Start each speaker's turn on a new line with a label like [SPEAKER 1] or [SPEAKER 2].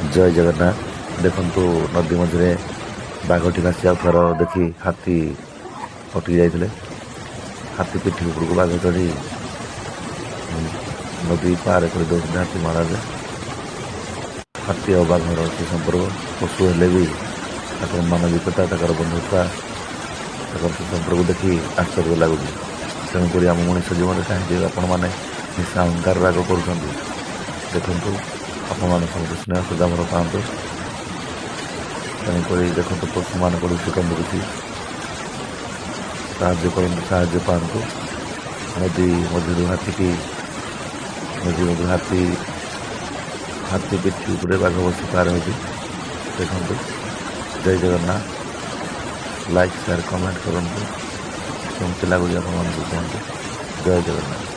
[SPEAKER 1] ଜୟ ଜଗନ୍ନାଥ। ଦେଖନ୍ତୁ ନଦୀ ମଝିରେ ବାଘଟି ଭାସି ଯାଉଥିବାର ଦେଖି ହାତୀ ଅଟକି ଯାଇଥିଲେ। ହାତୀ ପିଠି ଉପରକୁ ବାଘ ଚଢ଼ି ନଦୀ ପାର କରି ଦେଉଛନ୍ତି ହାତୀ ମାଡ଼ରେ। ହାତୀ ଆଉ ବାଘର ସେ ସମ୍ପର୍କ ପଶୁ ହେଲେ ବି ତାଙ୍କର ମାନବିକତା, ତାଙ୍କର ବନ୍ଧୁତା, ତାଙ୍କର ସେ ସମ୍ପର୍କ ଦେଖି ଆଶ୍ଚର୍ଯ୍ୟ ଲାଗୁଛି। ତେଣୁକରି ଆମ ମଣିଷ ଜୀବନରେ କାହିଁକି ଆପଣମାନେ ନିଶା ଅହଙ୍କାର ରାଗ କରୁଛନ୍ତି? ଦେଖନ୍ତୁ ଆପଣମାନେ ସମସ୍ତେ ସ୍ନେହ ଶ୍ରଦ୍ଧା ଭଲ ପାଆନ୍ତୁ। ତେଣୁକରି ଦେଖନ୍ତୁ ପଶୁମାନଙ୍କଠୁ ଶିଖନ୍ତୁ, କିଛି ସାହାଯ୍ୟ କରନ୍ତୁ, ସାହାଯ୍ୟ ପାଆନ୍ତୁ। ନଦୀ ମଝିରୁ ହାତୀ ପିଠି ଉପରେ ବାଘ ବସି ପାର ହେଉଛି। ଦେଖନ୍ତୁ, ଜୟ ଜଗନ୍ନାଥ। ଲାଇକ୍, ସେୟାର, କମେଣ୍ଟ କରନ୍ତୁ। କେମିତି ଲାଗୁଛି ଆପଣମାନଙ୍କୁ କୁହନ୍ତୁ। ଜୟ ଜଗନ୍ନାଥ।